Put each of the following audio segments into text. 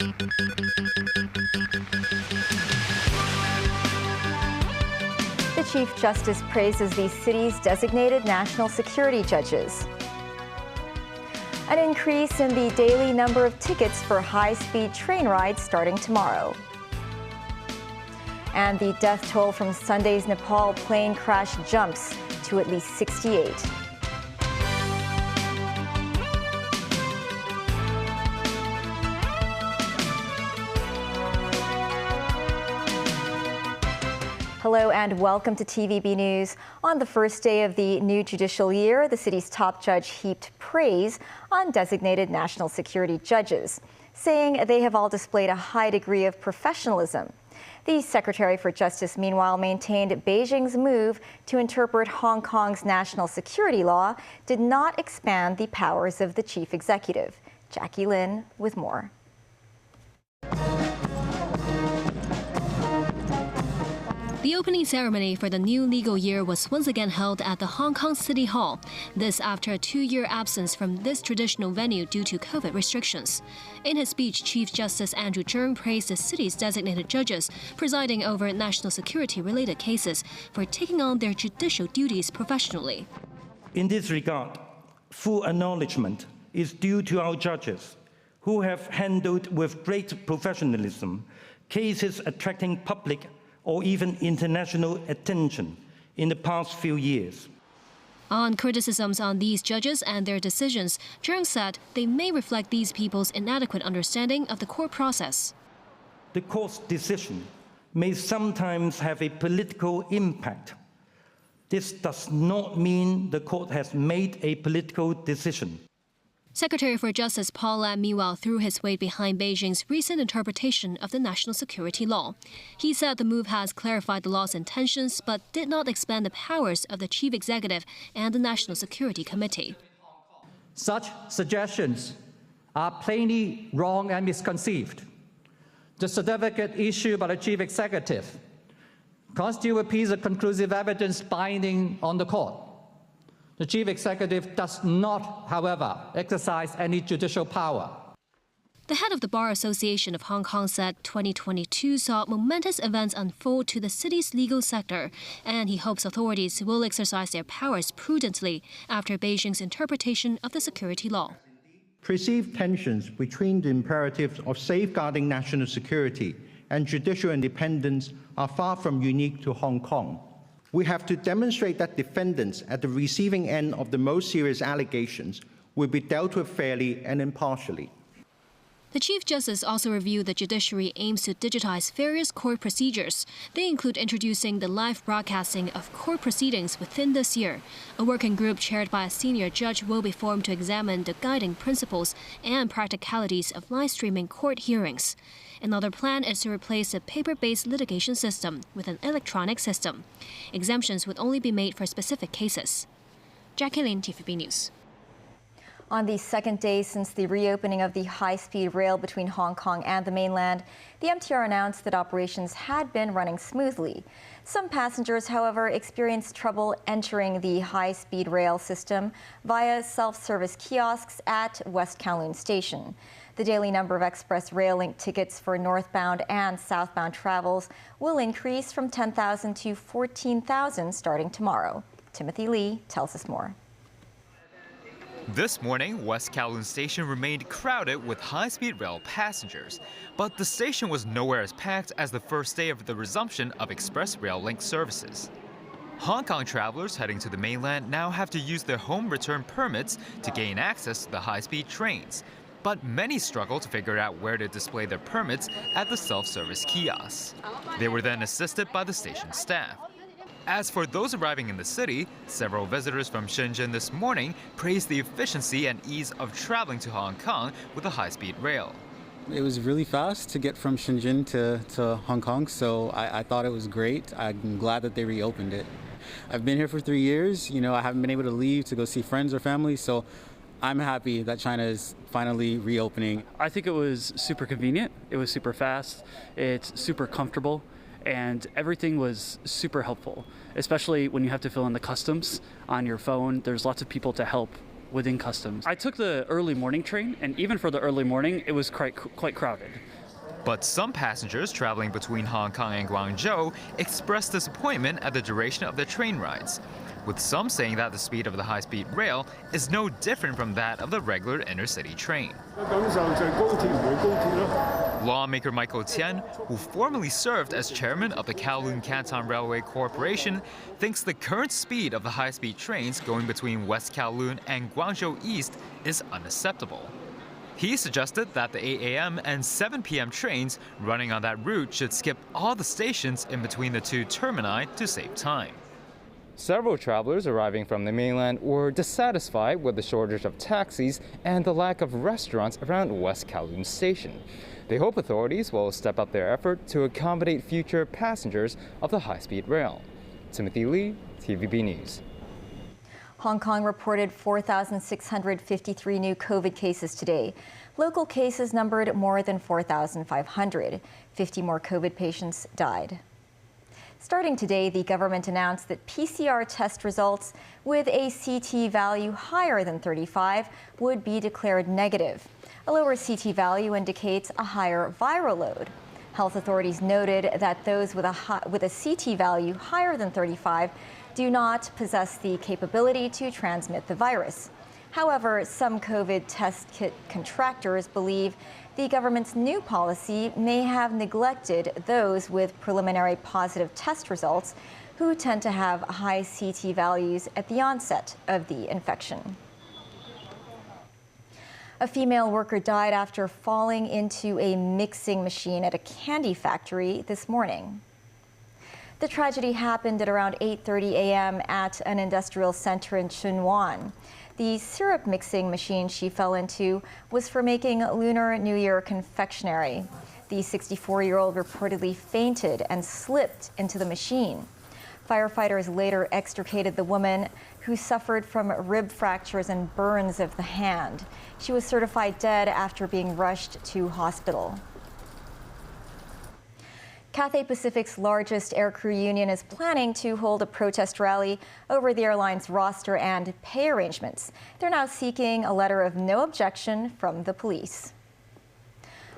The Chief Justice praises the city's designated national security judges. An increase in the daily number of tickets for high-speed train rides starting tomorrow. And the death toll from Sunday's Nepal plane crash jumps to at least 68. Hello and welcome to TVB News. On the first day of the new judicial year, the city's top judge heaped praise on designated national security judges, saying they have all displayed a high degree of professionalism. The Secretary for Justice, meanwhile, maintained Beijing's move to interpret Hong Kong's national security law did not expand the powers of the chief executive. Jackie Lin with more. The opening ceremony for the new legal year was once again held at the Hong Kong City Hall. This after a 2-year absence from this traditional venue due to COVID restrictions. In his speech, Chief Justice Andrew Cheung praised the city's designated judges presiding over national security-related cases for taking on their judicial duties professionally. In this regard, full acknowledgement is due to our judges, who have handled with great professionalism cases attracting public or even international attention in the past few years. On criticisms on these judges and their decisions, Cheung said they may reflect these people's inadequate understanding of the court process. The court's decision may sometimes have a political impact. This does not mean the court has made a political decision. Secretary for Justice Paul Lam, meanwhile, threw his weight behind Beijing's recent interpretation of the national security law. He said the move has clarified the law's intentions, but did not expand the powers of the chief executive and the National Security Committee. Such suggestions are plainly wrong and misconceived. The certificate issued by the chief executive constitutes a piece of conclusive evidence binding on the court. The chief executive does not, however, exercise any judicial power. The head of the Bar Association of Hong Kong said 2022 saw momentous events unfold to the city's legal sector, and he hopes authorities will exercise their powers prudently after Beijing's interpretation of the security law. Perceived tensions between the imperatives of safeguarding national security and judicial independence are far from unique to Hong Kong. We have to demonstrate that defendants at the receiving end of the most serious allegations will be dealt with fairly and impartially. The Chief Justice also reviewed the judiciary aims to digitize various court procedures. They include introducing the live broadcasting of court proceedings within this year. A working group chaired by a senior judge will be formed to examine the guiding principles and practicalities of live streaming court hearings. Another plan is to replace the paper-based litigation system with an electronic system. Exemptions would only be made for specific cases. Jackie Lin, TVB News. On the second day since the reopening of the high-speed rail between Hong Kong and the mainland, the MTR announced that operations had been running smoothly. Some passengers, however, experienced trouble entering the high-speed rail system via self-service kiosks at West Kowloon Station. The daily number of express rail link tickets for northbound and southbound travels will increase from 10,000 to 14,000 starting tomorrow. Timothy Lee tells us more. This morning, West Kowloon Station remained crowded with high-speed rail passengers. But the station was nowhere as packed as the first day of the resumption of express rail link services. Hong Kong travelers heading to the mainland now have to use their home return permits to gain access to the high-speed trains. But many struggle to figure out where to display their permits at the self-service kiosks. They were then assisted by the station staff. As for those arriving in the city, several visitors from Shenzhen this morning praised the efficiency and ease of traveling to Hong Kong with the high-speed rail. It was really fast to get from Shenzhen to Hong Kong, so I thought it was great. I'm glad that they reopened it. I've been here for 3 years. I haven't been able to leave to go see friends or family, so I'm happy that China is finally reopening. I think it was super convenient. It was super fast. It's super comfortable. And everything was super helpful, especially when you have to fill in the customs on your phone. There's lots of people to help within customs. I took the early morning train, and even for the early morning, it was quite crowded. But some passengers traveling between Hong Kong and Guangzhou expressed disappointment at the duration of their train rides, with some saying that the speed of the high-speed rail is no different from that of the regular intercity train. Lawmaker Michael Tian, who formerly served as chairman of the Kowloon Canton Railway Corporation, thinks the current speed of the high-speed trains going between West Kowloon and Guangzhou East is unacceptable. He suggested that the 8 a.m. and 7 p.m. trains running on that route should skip all the stations in between the two termini to save time. Several travelers arriving from the mainland were dissatisfied with the shortage of taxis and the lack of restaurants around West Kowloon Station. They hope authorities will step up their effort to accommodate future passengers of the high-speed rail. Timothy Lee, TVB News. Hong Kong reported 4,653 new COVID cases today. Local cases numbered more than 4,500. 50 more COVID patients died. Starting today, the government announced that PCR test results with a CT value higher than 35 would be declared negative. A lower CT value indicates a higher viral load. Health authorities noted that those with a CT value higher than 35 do not possess the capability to transmit the virus. However, some COVID test kit contractors believe the government's new policy may have neglected those with preliminary positive test results who tend to have high CT values at the onset of the infection. A female worker died after falling into a mixing machine at a candy factory this morning. The tragedy happened at around 8:30 a.m. at an industrial center in Chun Wan. The syrup mixing machine she fell into was for making Lunar New Year confectionery. The 64-year-old reportedly fainted and slipped into the machine. Firefighters later extricated the woman, who suffered from rib fractures and burns of the hand. She was certified dead after being rushed to hospital. Cathay Pacific's largest aircrew union is planning to hold a protest rally over the airline's roster and pay arrangements. They're now seeking a letter of no objection from the police.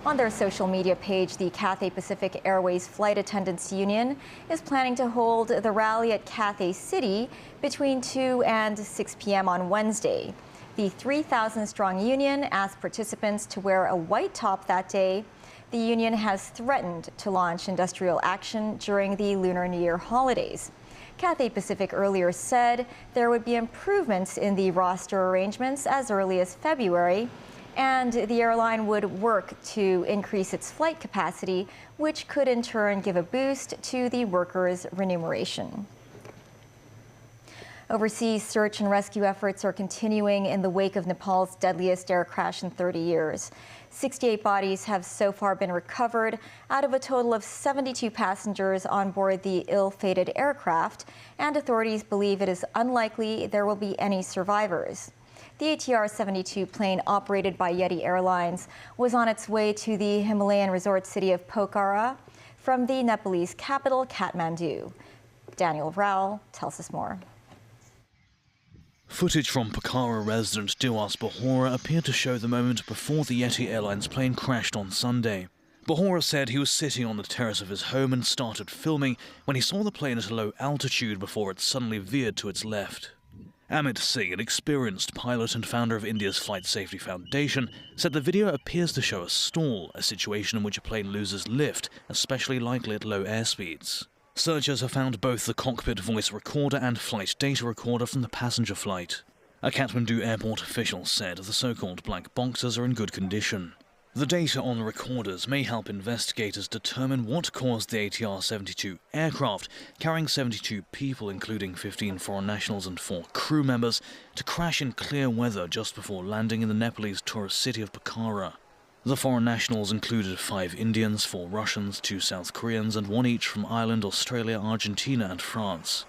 On their social media page, the Cathay Pacific Airways Flight Attendants Union is planning to hold the rally at Cathay City between 2 and 6 p.m. on Wednesday. The 3,000-strong union asked participants to wear a white top that day. The union has threatened to launch industrial action during the Lunar New Year holidays. Cathay Pacific earlier said there would be improvements in the roster arrangements as early as February, and the airline would work to increase its flight capacity, which could in turn give a boost to the workers' remuneration. Overseas search and rescue efforts are continuing in the wake of Nepal's deadliest air crash in 30 years. 68 bodies have so far been recovered out of a total of 72 passengers on board the ill-fated aircraft, and authorities believe it is unlikely there will be any survivors. The ATR-72 plane operated by Yeti Airlines was on its way to the Himalayan resort city of Pokhara from the Nepalese capital, Kathmandu. Daniel Rao tells us more. Footage from Pokhara resident Diwas Bahora appeared to show the moment before the Yeti Airlines plane crashed on Sunday. Bahora said he was sitting on the terrace of his home and started filming when he saw the plane at a low altitude before it suddenly veered to its left. Amit Singh, an experienced pilot and founder of India's Flight Safety Foundation, said the video appears to show a stall, a situation in which a plane loses lift, especially likely at low airspeeds. Searchers have found both the cockpit voice recorder and flight data recorder from the passenger flight. A Kathmandu airport official said the so-called black boxes are in good condition. The data on the recorders may help investigators determine what caused the ATR-72 aircraft, carrying 72 people, including 15 foreign nationals and 4 crew members, to crash in clear weather just before landing in the Nepalese tourist city of Pokhara. The foreign nationals included 5 Indians, 4 Russians, 2 South Koreans, and 1 each from Ireland, Australia, Argentina, and France.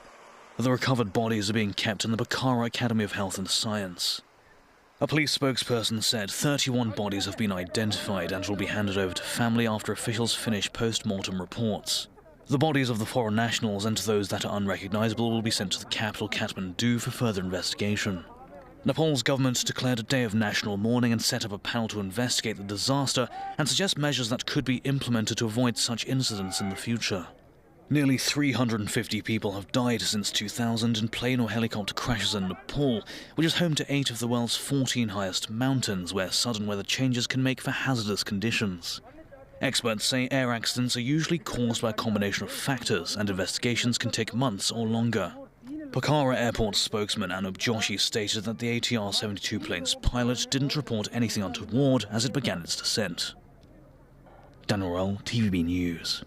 The recovered bodies are being kept in the Pokhara Academy of Health and Science. A police spokesperson said 31 bodies have been identified and will be handed over to family after officials finish post-mortem reports. The bodies of the foreign nationals and those that are unrecognizable will be sent to the capital, Kathmandu, for further investigation. Nepal's government declared a day of national mourning and set up a panel to investigate the disaster and suggest measures that could be implemented to avoid such incidents in the future. Nearly 350 people have died since 2000 in plane or helicopter crashes in Nepal, which is home to 8 of the world's 14 highest mountains, where sudden weather changes can make for hazardous conditions. Experts say air accidents are usually caused by a combination of factors, and investigations can take months or longer. Pokhara Airport spokesman Anup Joshi stated that the ATR-72 plane's pilot didn't report anything untoward as it began its descent. Dan Orell, TVB News.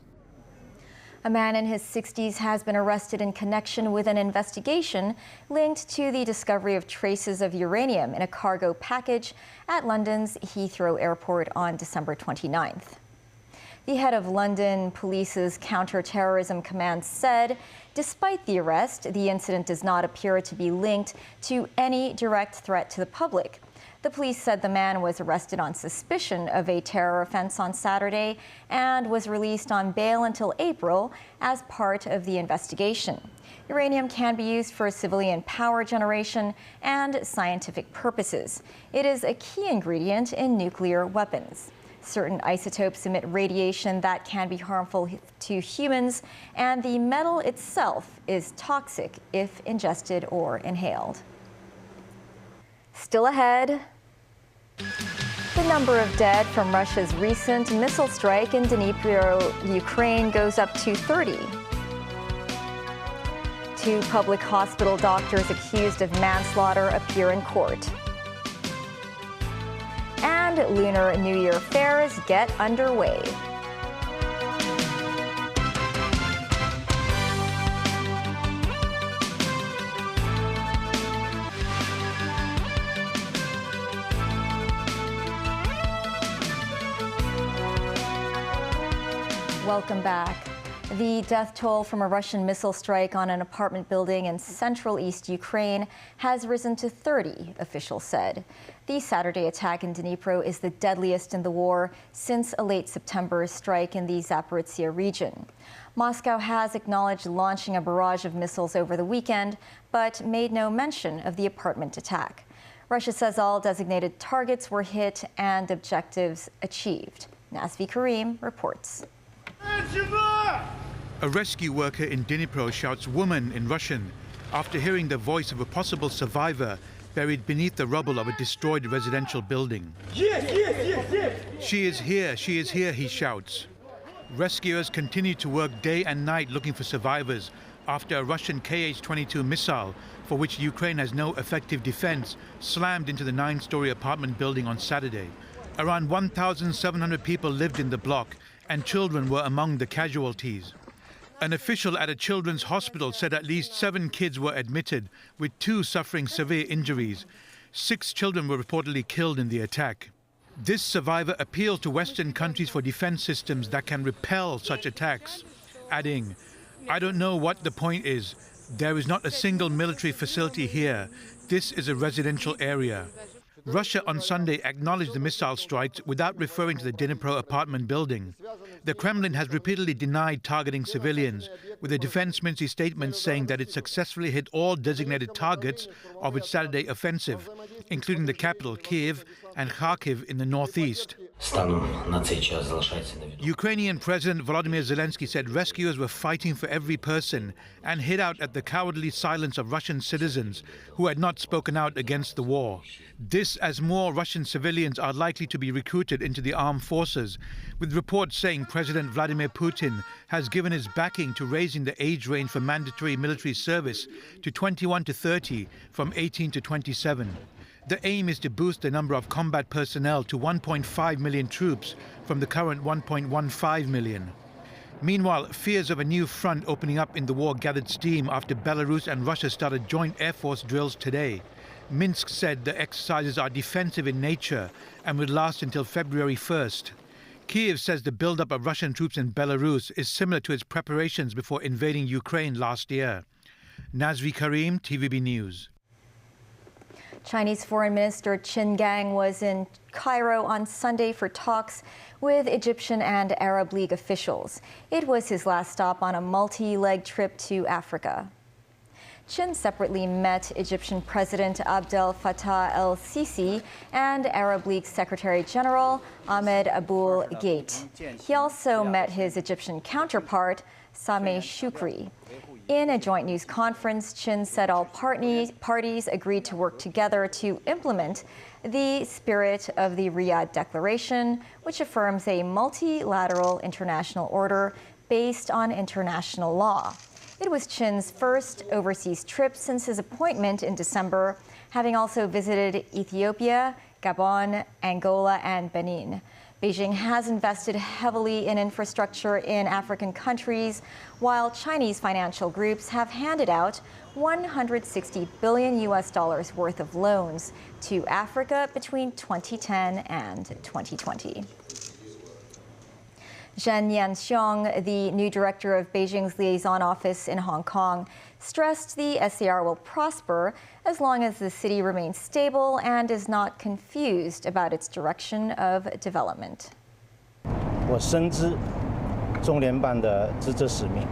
A man in his 60s has been arrested in connection with an investigation linked to the discovery of traces of uranium in a cargo package at London's Heathrow Airport on December 29th. The head of London Police's Counter-Terrorism Command said, despite the arrest, the incident does not appear to be linked to any direct threat to the public. The police said the man was arrested on suspicion of a terror offense on Saturday and was released on bail until April as part of the investigation. Uranium can be used for civilian power generation and scientific purposes. It is a key ingredient in nuclear weapons. Certain isotopes emit radiation that can be harmful to humans, and the metal itself is toxic if ingested or inhaled. Still ahead, the number of dead from Russia's recent missile strike in Dnipro, Ukraine, goes up to 30. 2 public hospital doctors accused of manslaughter appear in court. And Lunar New Year fairs get underway. Welcome back. The death toll from a Russian missile strike on an apartment building in central East Ukraine has risen to 30, officials said. The Saturday attack in Dnipro is the deadliest in the war since a late September strike in the Zaporizhzhia region. Moscow has acknowledged launching a barrage of missiles over the weekend, but made no mention of the apartment attack. Russia says all designated targets were hit and objectives achieved. Nazvi Karim reports. A rescue worker in Dnipro shouts "woman" in Russian after hearing the voice of a possible survivor buried beneath the rubble of a destroyed residential building. Yes, yes, yes, yes. She is here, he shouts. Rescuers continue to work day and night looking for survivors after a Russian Kh-22 missile, for which Ukraine has no effective defense, slammed into the 9-story apartment building on Saturday. Around 1,700 people lived in the block, and children were among the casualties. An official at a children's hospital said at least 7 kids were admitted, with 2 suffering severe injuries. 6 children were reportedly killed in the attack. This survivor appealed to Western countries for defense systems that can repel such attacks, adding, "I don't know what the point is. There is not a single military facility here. This is a residential area." Russia on Sunday acknowledged the missile strikes without referring to the Dnipro apartment building. The Kremlin has repeatedly denied targeting civilians, with the defense ministry statement saying that it successfully hit all designated targets of its Saturday offensive, including the capital, Kyiv, and Kharkiv in the northeast. Ukrainian President Volodymyr Zelensky said rescuers were fighting for every person and hit out at the cowardly silence of Russian citizens who had not spoken out against the war. This as more Russian civilians are likely to be recruited into the armed forces, with reports saying President Vladimir Putin has given his backing to raising the age range for mandatory military service to 21 to 30 from 18 to 27. The aim is to boost the number of combat personnel to 1.5 million troops from the current 1.15 million. Meanwhile, fears of a new front opening up in the war gathered steam after Belarus and Russia started joint Air Force drills today. Minsk said the exercises are defensive in nature and will last until February 1st. Kyiv says the buildup of Russian troops in Belarus is similar to its preparations before invading Ukraine last year. Nazvi Karim, TVB News. Chinese Foreign Minister Qin Gang was in Cairo on Sunday for talks with Egyptian and Arab League officials. It was his last stop on a multi-leg trip to Africa. Chin separately met Egyptian President Abdel Fattah el-Sisi and Arab League Secretary General Ahmed Aboul Gheit. He also met his Egyptian counterpart, Sameh Shoukry. In a joint news conference, Chin said all parties agreed to work together to implement the spirit of the Riyadh Declaration, which affirms a multilateral international order based on international law. It was Chin's first overseas trip since his appointment in December, having also visited Ethiopia, Gabon, Angola, and Benin. Beijing has invested heavily in infrastructure in African countries, while Chinese financial groups have handed out $160 billion worth of loans to Africa between 2010 and 2020. Zhen Yanxiong, the new director of Beijing's liaison office in Hong Kong, stressed the SAR will prosper as long as the city remains stable and is not confused about its direction of development. 我深知中联办的职责使命。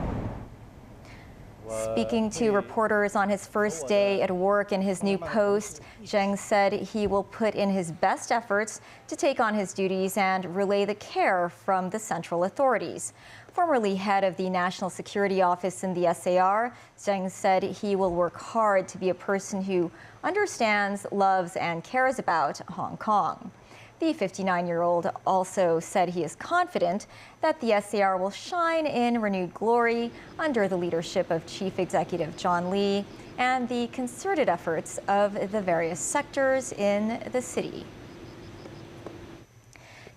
Speaking to reporters on his first day at work in his new post, Zheng said he will put in his best efforts to take on his duties and relay the care from the central authorities. Formerly head of the National Security Office in the SAR, Zheng said he will work hard to be a person who understands, loves, and cares about Hong Kong. The 59-year-old also said he is confident that the SAR will shine in renewed glory under the leadership of Chief Executive John Lee and the concerted efforts of the various sectors in the city.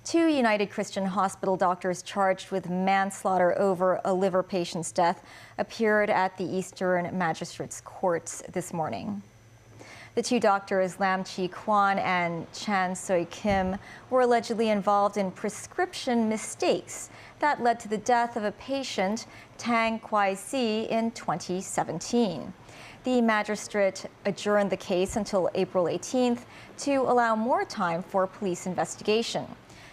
2 United Christian Hospital doctors charged with manslaughter over a liver patient's death appeared at the Eastern Magistrates Courts this morning. The 2 doctors, Lam Chi Kwan and Chan Soi Kim, were allegedly involved in prescription mistakes that led to the death of a patient, Tang Kwai Si, in 2017. The magistrate adjourned the case until April 18th to allow more time for police investigation.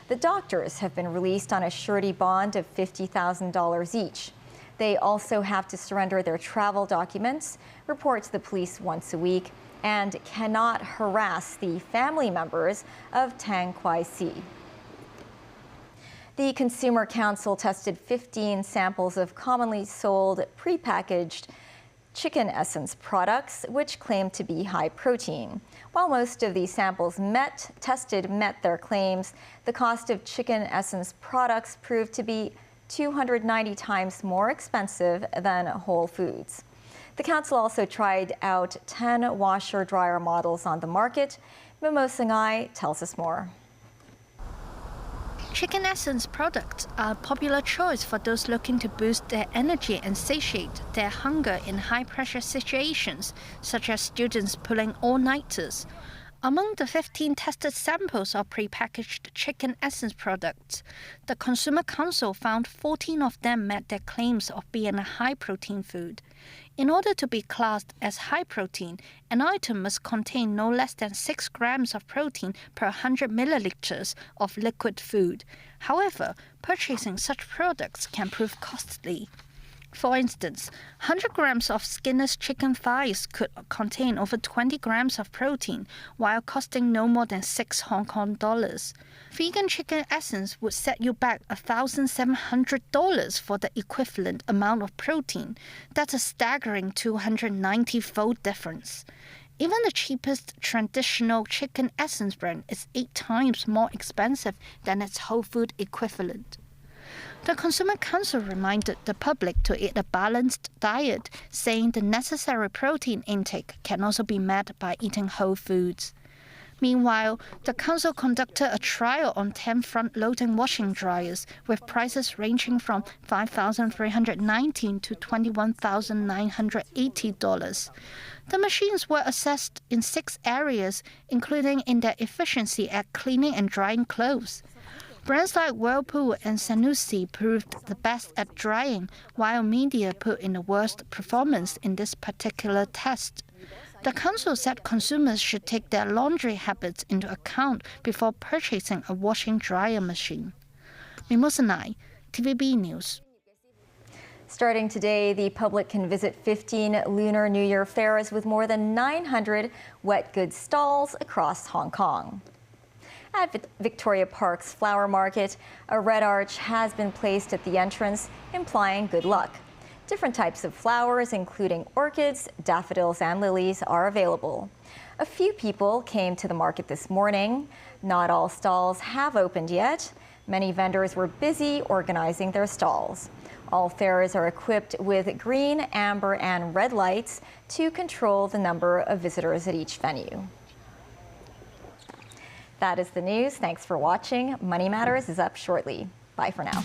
The doctors have been released on a surety bond of $50,000 each. They also have to surrender their travel documents, report to the police once a week, and cannot harass the family members of Tang Kwai Si. The Consumer Council tested 15 samples of commonly sold prepackaged chicken essence products, which claim to be high protein. While most of these samples met their claims, the cost of chicken essence products proved to be 290 times more expensive than whole foods. The council also tried out 10 washer-dryer models on the market. Momo Sangai tells us more. Chicken essence products are a popular choice for those looking to boost their energy and satiate their hunger in high-pressure situations, such as students pulling all-nighters. Among the 15 tested samples of prepackaged chicken essence products, the Consumer Council found 14 of them met their claims of being a high-protein food. In order to be classed as high protein, an item must contain no less than 6 grams of protein per 100 milliliters of liquid food. However, purchasing such products can prove costly. For instance, 100 grams of skinless chicken thighs could contain over 20 grams of protein, while costing no more than 6 Hong Kong dollars. Vegan chicken essence would set you back $1,700 for the equivalent amount of protein. That's a staggering 290-fold difference. Even the cheapest traditional chicken essence brand is 8 times more expensive than its whole food equivalent. The Consumer Council reminded the public to eat a balanced diet, saying the necessary protein intake can also be met by eating whole foods. Meanwhile, the council conducted a trial on 10 front-loading washing dryers with prices ranging from $5,319 to $21,980. The machines were assessed in 6 areas, including in their efficiency at cleaning and drying clothes. Brands like Whirlpool and Sanusi proved the best at drying, while Media put in the worst performance in this particular test. The council said consumers should take their laundry habits into account before purchasing a washing dryer machine. Mimosanai, TVB News. Starting today, the public can visit 15 Lunar New Year fairs with more than 900 wet goods stalls across Hong Kong. At Victoria Park's flower market, a red arch has been placed at the entrance, implying good luck. Different types of flowers, including orchids, daffodils, and lilies, are available. A few people came to the market this morning. Not all stalls have opened yet. Many vendors were busy organizing their stalls. All fairs are equipped with green, amber, and red lights to control the number of visitors at each venue. That is the news. Thanks for watching. Money Matters is up shortly. Bye for now.